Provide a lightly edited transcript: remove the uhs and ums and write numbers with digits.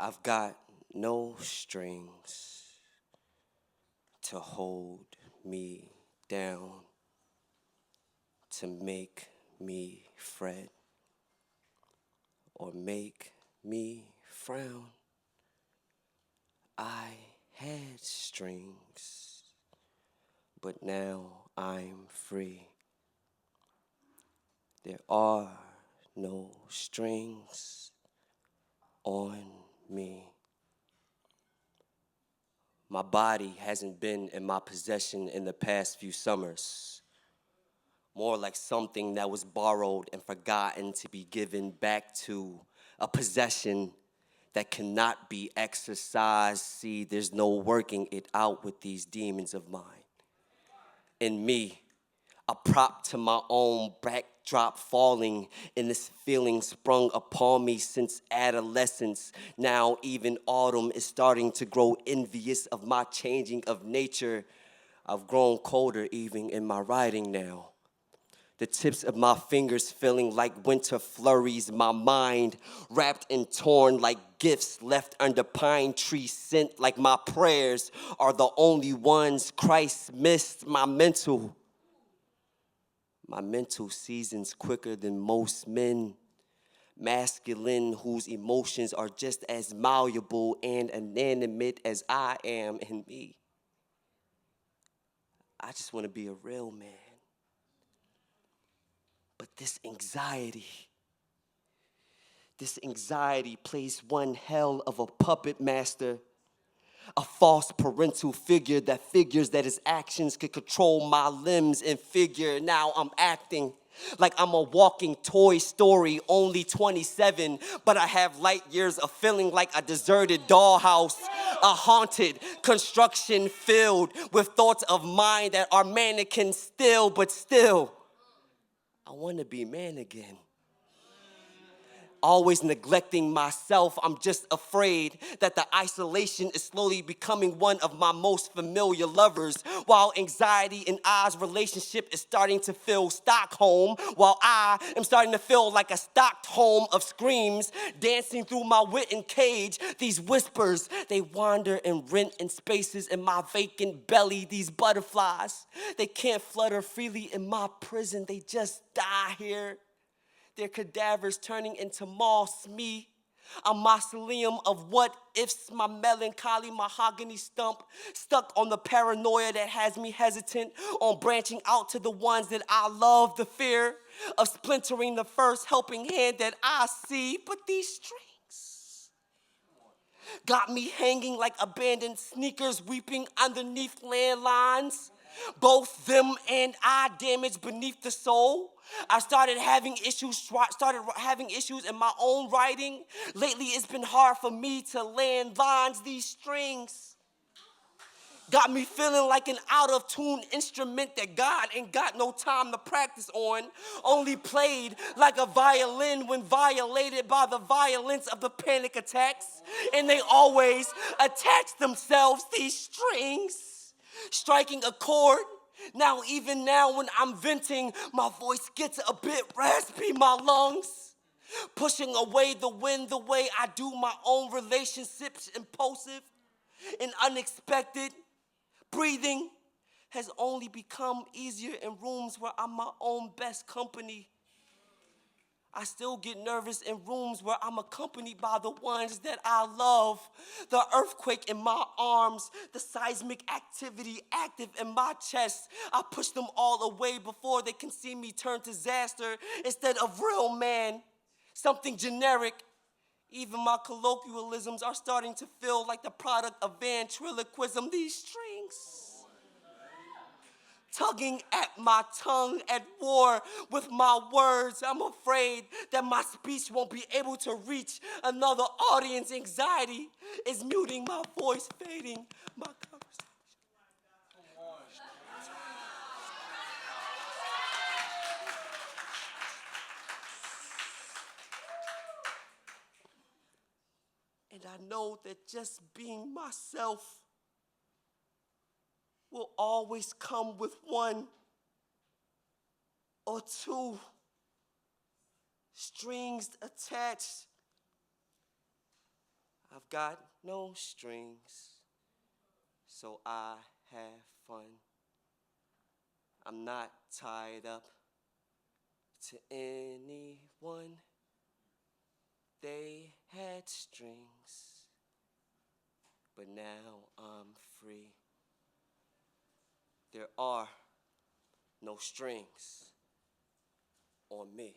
I've got no strings to hold me down, to make me fret or make me frown. I had strings, but now I'm free. There are no strings on me. My body hasn't been in my possession in the past few summers. More like something that was borrowed and forgotten to be given back to, a possession that cannot be exercised. See, there's no working it out with these demons of mine. In me, a prop to my own backdrop falling in this feeling sprung upon me since adolescence. Now even autumn is starting to grow envious of my changing of nature. I've grown colder even in my writing now. The tips of my fingers feeling like winter flurries, my mind wrapped and torn like gifts left under pine tree scent, like my prayers are the only ones Christ missed. My mental seasons quicker than most men, masculine whose emotions are just as malleable and inanimate as I am in me. I just want to be a real man. But this anxiety plays one hell of a puppet master, a false parental figure that figures that his actions could control my limbs and figure. Now I'm acting like I'm a walking Toy Story, only 27, but I have light years of feeling like a deserted dollhouse, a haunted construction filled with thoughts of mine that are mannequins still, but still, I want to be man again. Always neglecting myself, I'm just afraid that the isolation is slowly becoming one of my most familiar lovers, while anxiety in I's relationship is starting to feel Stockholm, while I am starting to feel like a stocked home of screams dancing through my written cage. These whispers, they wander and rent in spaces in my vacant belly. These butterflies, they can't flutter freely in my prison, they just die here. Their cadavers turning into moss, me, a mausoleum of what ifs, my melancholy mahogany stump, stuck on the paranoia that has me hesitant on branching out to the ones that I love, the fear of splintering the first helping hand that I see. But these strings got me hanging like abandoned sneakers, weeping underneath landlines. Both them and I damaged beneath the soul. I started having issues in my own writing. Lately, it's been hard for me to land lines. These strings got me feeling like an out-of-tune instrument that God ain't got no time to practice on. Only played like a violin when violated by the violence of the panic attacks. And they always attach themselves, these strings, striking a chord. Now, even now when I'm venting, my voice gets a bit raspy, my lungs pushing away the wind the way I do my own relationships, impulsive and unexpected. Breathing has only become easier in rooms where I'm my own best company. I still get nervous in rooms where I'm accompanied by the ones that I love. The earthquake in my arms, the seismic activity active in my chest. I push them all away before they can see me turn to disaster instead of real man, something generic. Even my colloquialisms are starting to feel like the product of ventriloquism. These strings tugging at my tongue, at war with my words. I'm afraid that my speech won't be able to reach another audience. Anxiety is muting my voice, fading my conversation. And I know that just being myself will always come with one or two strings attached. I've got no strings, so I have fun. I'm not tied up to anyone. They had strings, but now I'm free. There are no strings on me.